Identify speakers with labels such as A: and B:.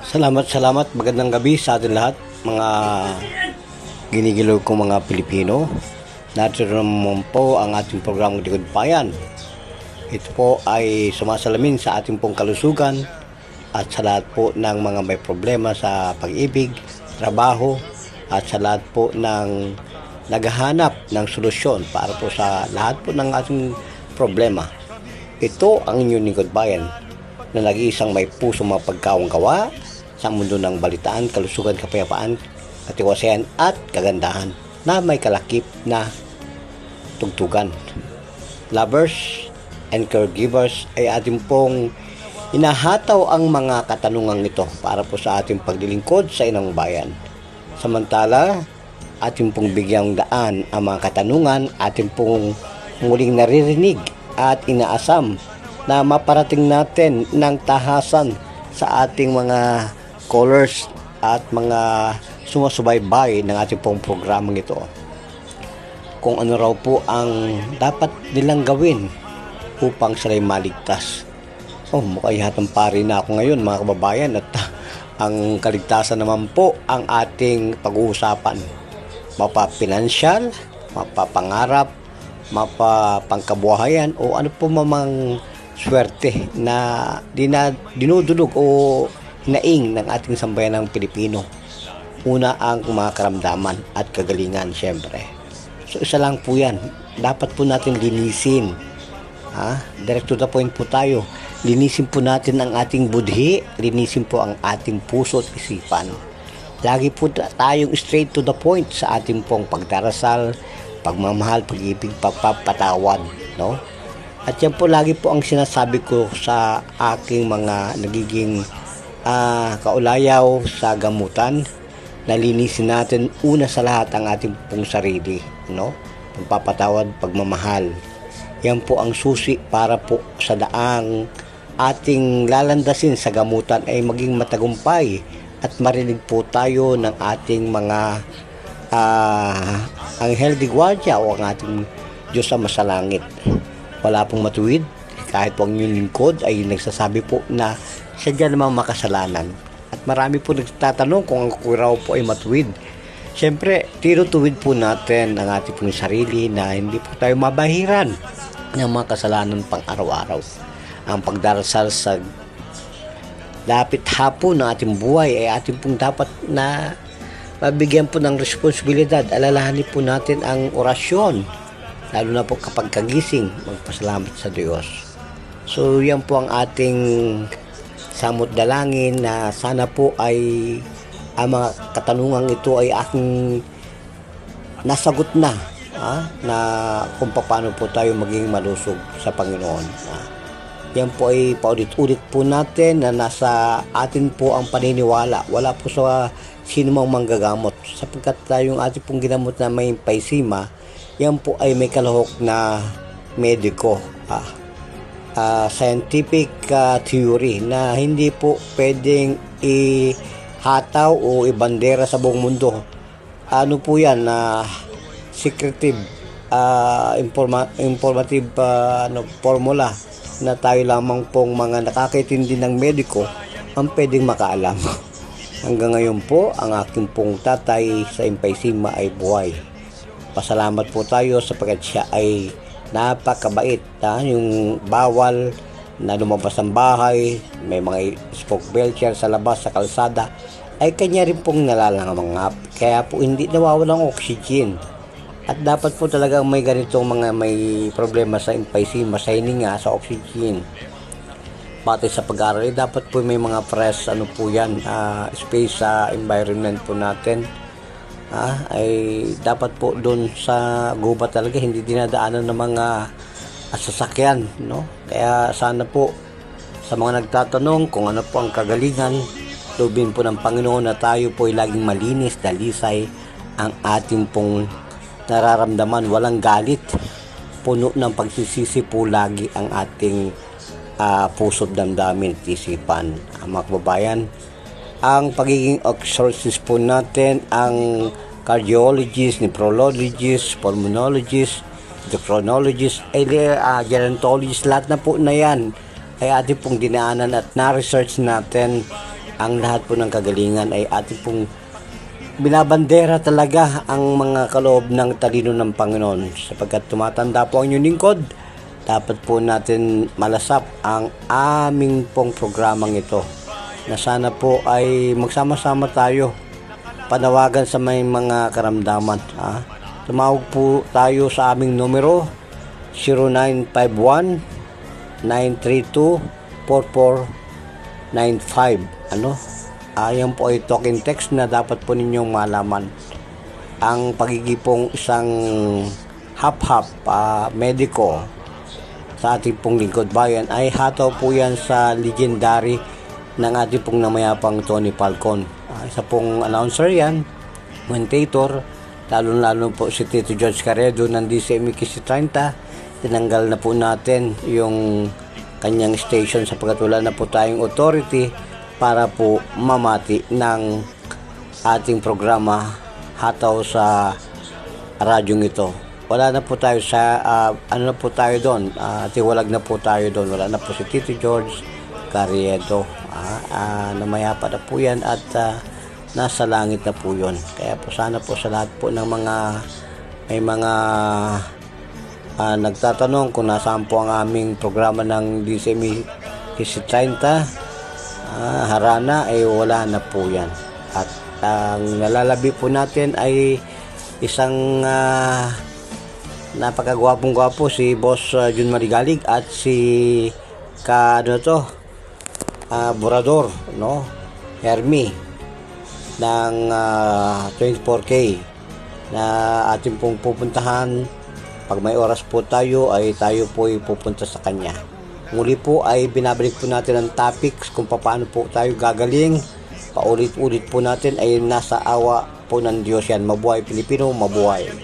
A: Salamat. Magandang gabi sa atin lahat, mga ginigiliw kong mga Pilipino. Narito naman po ang ating programang Likod Bayan. Ito po ay sumasalamin sa ating pong kalusugan at sa lahat po ng mga may problema sa pag-ibig, trabaho, at sa lahat po ng naghahanap ng solusyon para po sa lahat po ng ating problema. Ito ang inyong Likod Bayan na nag-iisang may puso mapagkawang gawa sa mundo ng balitaan, kalusugan, kapayapaan, katiwasayan at kagandahan na may kalakip na tugtugan. Lovers and caregivers ay ating pong inahataw ang mga katanungang ito para po sa ating paglilingkod sa inang bayan. Samantala, ating pong bigyang daan ang mga katanungan, ating pong muling naririnig at inaasam na maparating natin ng tahasan sa ating mga callers at mga sumusubaybay ng ating pong programang ito. Kung ano raw po ang dapat nilang gawin upang sila'y maligtas. Mukhang hatang pari na ako ngayon, mga kababayan, at ang kaligtasan naman po ang ating pag-uusapan. Mapa-pinansyal, mapapangarap, mapapangkabuhayan o ano po mamang swerte na dinudulog o hinaing ng ating sambayanang Pilipino. Una ang mga karamdaman at kagalingan, syempre. So isa lang po yan. Dapat po natin linisin. Direct to the point po tayo. Linisin po natin ang ating budhi. Linisin po ang ating puso at isipan. Lagi po tayong straight to the point sa ating pong pagdarasal, pagmamahal, pag-ibig, pagpapatawad, no? At yan po lagi po ang sinasabi ko sa aking mga nagiging kaulayaw sa gamutan. Nalinisin natin una sa lahat ang ating pong sarili, no? Pagpapatawad, pagmamahal. Yan po ang susi para po sa daang ating lalandasin sa gamutan ay maging matagumpay at marinig po tayo ng ating mga anghel de guardia o ang ating Diyos sa masalangit. Wala pong matuwid, kahit po ang inyong lingkod ay nagsasabi po na siya dyan namang makasalanan. At marami po nagtatanong kung ang raw po ay matuwid. Siyempre, tinutuwid po natin ang ating pong sarili na hindi po tayo mabahiran ng mga kasalanan pang araw-araw. Ang pagdarasal sa lapit hapon ng ating buhay ay ating pong dapat na mabigyan po ng responsibilidad. Alalahanin po natin ang orasyon, lalo na po kapag kagising, magpasalamat sa Diyos. So yan po ang ating samot dalangin na sana po ay ang mga katanungang ito ay aking nasagot na, na kung paano po tayo maging malusog sa Panginoon. Yan po ay paulit-ulit po natin na nasa atin po ang paniniwala. Wala po sa sino mang manggagamot. Sapagkat tayong ating pong ginamot na may emphysema, yan po ay may kalahok na mediko. Scientific theory na hindi po pwedeng ihataw o ibandera sa buong mundo. Ano po yan? Secretive, informative formula na tayo lamang pong mga nakakaintindi ng mediko ang pwedeng makaalam. Hanggang ngayon po, ang aking pong tatay sa emphysema ay buhay. Pasalamat po tayo sapagkat siya ay napakabait. Yung bawal na lumabas ng bahay, may mga spoke belcher sa labas sa kalsada, ay kanya rin pong nalalangamangap. Kaya po hindi nawawalang oxygen. At dapat po talaga may ganitong mga may problema sa emphysema, sa hininga, sa oxygen. Pati sa pag-aaral, dapat po may mga fresh, space sa environment po natin. Ay dapat po doon sa gubat talaga hindi dinadaanan ng mga sasakyan, no? Kaya sana po sa mga nagtatanong kung ano po ang kagalingan, lubin po ng Panginoon na tayo po ay laging malinis, dalisay ang ating pong nararamdaman, walang galit, puno ng pagsisisi po lagi ang ating puso't damdamin at isipan. Mga kababayan, ang pagiging exorcist po natin, ang cardiologist, nephrologist, pulmonologist, endocrinologist, gerontologist, lahat na po na yan ay ating pong dinaanan at na-research natin ang lahat po ng kagalingan ay ating pong binabandera talaga ang mga kaloob ng talino ng Panginoon, sapagkat tumatanda po ang inyong lingkod. Dapat po natin malasap ang aming pong programang ito, na sana po ay magsama-sama tayo, panawagan sa may mga karamdaman. Tumawag po tayo sa aming numero 0951-932-4495. Ayan po ay talking text na dapat po ninyong malaman. Ang pagigipong isang hap-hap mediko sa ating pong lingkod bayan ay hataw po yan sa legendary ng ating pong namayapang Tony Falcon. Isa pong announcer yan, commentator, lalo po si Tito George Caredo ng DCME Kisi 30. Tinanggal na po natin yung kanyang station sapagkat wala na po tayong authority para po mamati ng ating programa hataw sa radyong ito. Wala na po tayo sa ano na po tayo doon, tiwalag na po tayo doon. Wala na po si Tito George Caredo. Namayapa na po yan at nasa langit na po yun. Kaya po sana po sa lahat po ng mga may mga nagtatanong kung nasaan po ang aming programa ng DCME Kisi 30, harana ay wala na po yan. At ang nalalabi po natin ay isang napakagwapong-gwapo, si Boss Jun Marigalig at si Borador, no? Hermie ng 24K na ating pong pupuntahan. Pag may oras po tayo ay tayo po ay pupunta sa kanya. Muli po ay binabalik po natin ang topics kung paano po tayo gagaling. Paulit-ulit po natin ay nasa awa po ng Diyos yan. Mabuhay Pilipino, mabuhay!